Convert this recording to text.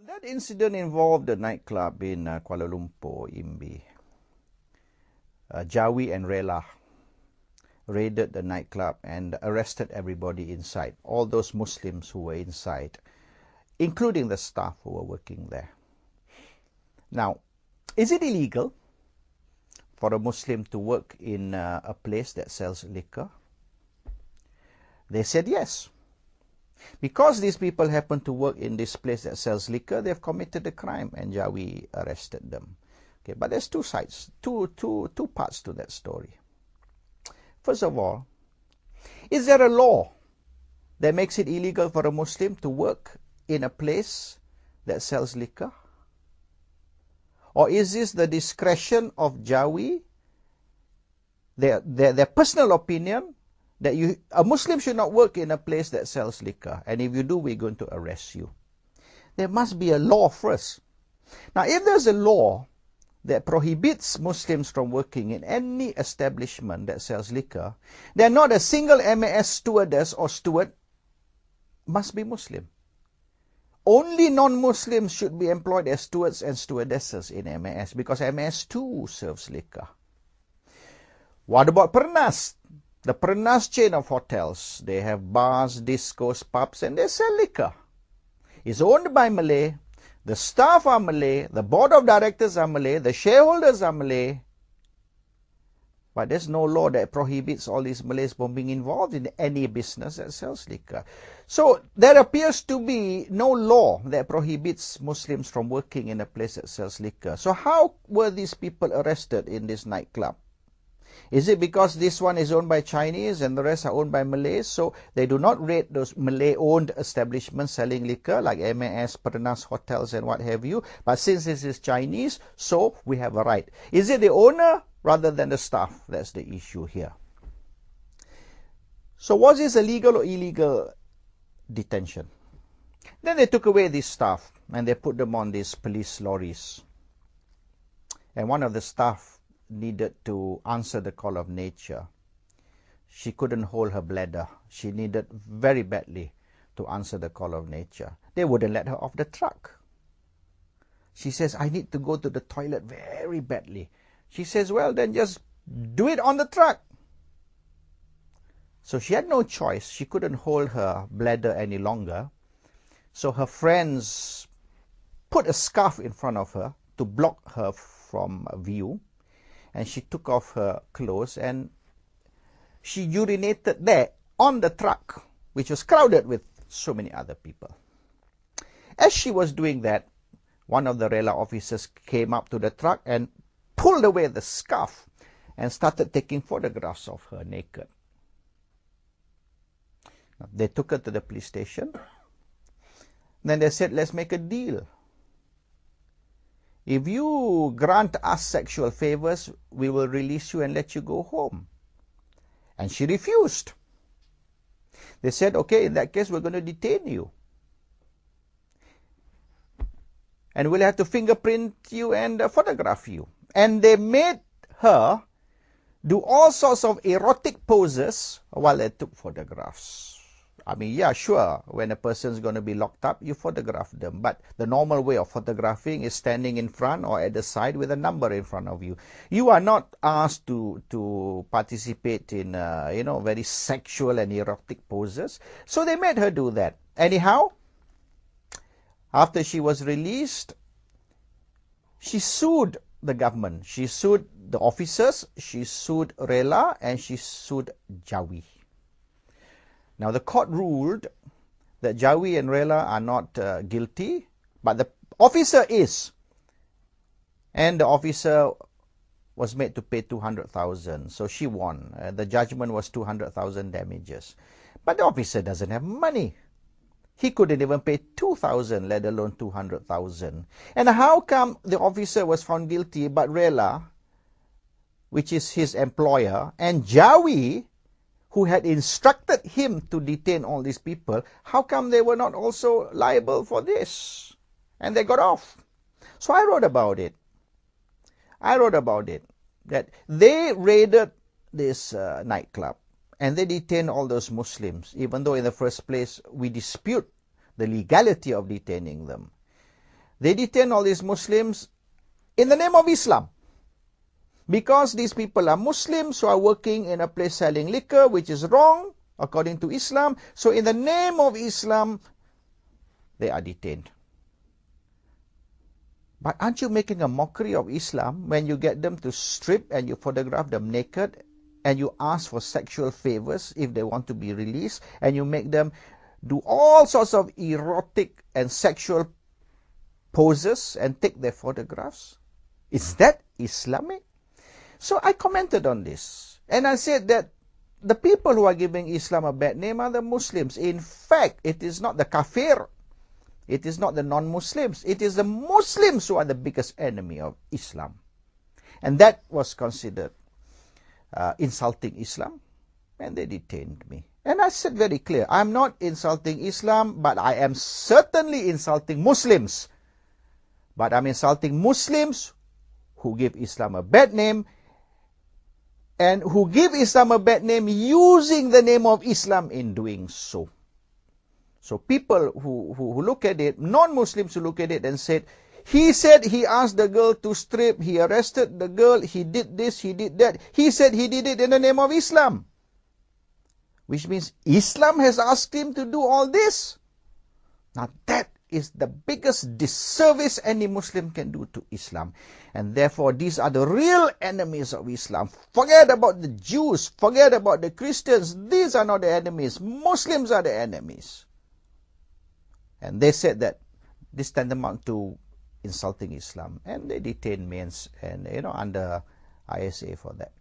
That incident involved a nightclub in Kuala Lumpur, Imbi. Jawi and Rela raided the nightclub and arrested everybody inside, all those Muslims who were inside, including the staff who were working there. Now, is it illegal for a Muslim to work in a place that sells liquor? They said yes. Because these people happen to work in this place that sells liquor, they've committed a crime, and Jawi arrested them. Okay, but there's two sides, two parts to that story. First of all, is there a law that makes it illegal for a Muslim to work in a place that sells liquor? Or is this the discretion of Jawi, their personal opinion, that a Muslim should not work in a place that sells liquor, and if you do, we're going to arrest you? There must be a law first. Now, if there's a law that prohibits Muslims from working in any establishment that sells liquor, then not a single MAS stewardess or steward must be Muslim. Only non-Muslims should be employed as stewards and stewardesses in MAS, because MAS too serves liquor. What about Pernas? The Pernas chain of hotels, they have bars, discos, pubs, and they sell liquor. It's owned by Malay. The staff are Malay. The board of directors are Malay. The shareholders are Malay. But there's no law that prohibits all these Malays from being involved in any business that sells liquor. So there appears to be no law that prohibits Muslims from working in a place that sells liquor. So how were these people arrested in this nightclub? Is it because this one is owned by Chinese and the rest are owned by Malays, so they do not rate those Malay-owned establishments selling liquor like MAS, Pernas hotels and what have you? But since this is Chinese, so we have a right. Is it the owner rather than the staff? That's the issue here. So was this a legal or illegal detention? Then they took away this staff and they put them on these police lorries. And one of the staff needed to answer the call of nature. She couldn't hold her bladder. She needed very badly to answer the call of nature. They wouldn't let her off the truck. She says, I need to go to the toilet very badly. She says, well, then just do it on the truck. So she had no choice. She couldn't hold her bladder any longer. So her friends put a scarf in front of her to block her from view. And she took off her clothes and she urinated there on the truck, which was crowded with so many other people. As she was doing that, one of the Rela officers came up to the truck and pulled away the scarf and started taking photographs of her naked. They took her to the police station. Then they said, let's make a deal. If you grant us sexual favors, we will release you and let you go home. And she refused. They said, okay, in that case, we're going to detain you. And we'll have to fingerprint you and photograph you. And they made her do all sorts of erotic poses while they took photographs. I mean, yeah, sure, when a person's going to be locked up, you photograph them. But the normal way of photographing is standing in front or at the side with a number in front of you. You are not asked to participate in, very sexual and erotic poses. So they made her do that. Anyhow, after she was released, she sued the government. She sued the officers, she sued Rela, and she sued Jawi. Now, the court ruled that Jawi and Rela are not guilty, but the officer is. And the officer was made to pay 200,000. So she won. The judgment was 200,000 damages. But the officer doesn't have money. He couldn't even pay 2,000, let alone 200,000. And how come the officer was found guilty, but Rela, which is his employer, and Jawi, who had instructed him to detain all these people, how come they were not also liable for this? And they got off. So I wrote about it. That they raided this nightclub and they detained all those Muslims, even though in the first place we dispute the legality of detaining them. They detain all these Muslims in the name of Islam. Because these people are Muslims who are working in a place selling liquor, which is wrong according to Islam. So in the name of Islam, they are detained. But aren't you making a mockery of Islam when you get them to strip and you photograph them naked and you ask for sexual favors if they want to be released, and you make them do all sorts of erotic and sexual poses and take their photographs? Is that Islamic? So I commented on this, and I said that the people who are giving Islam a bad name are the Muslims. In fact, it is not the kafir. It is not the non-Muslims. It is the Muslims who are the biggest enemy of Islam. And that was considered insulting Islam, and they detained me. And I said very clear, I'm not insulting Islam, but I am certainly insulting Muslims. But I'm insulting Muslims who give Islam a bad name, and who give Islam a bad name using the name of Islam in doing so. So people who look at it, non-Muslims who look at it and said he asked the girl to strip, he arrested the girl, he did this, he did that. He said he did it in the name of Islam. Which means Islam has asked him to do all this. Now that is the biggest disservice any Muslim can do to Islam. And therefore, these are the real enemies of Islam. Forget about the Jews. Forget about the Christians. These are not the enemies. Muslims are the enemies. And they said that this tantamount to insulting Islam. And they detained me and under ISA for that.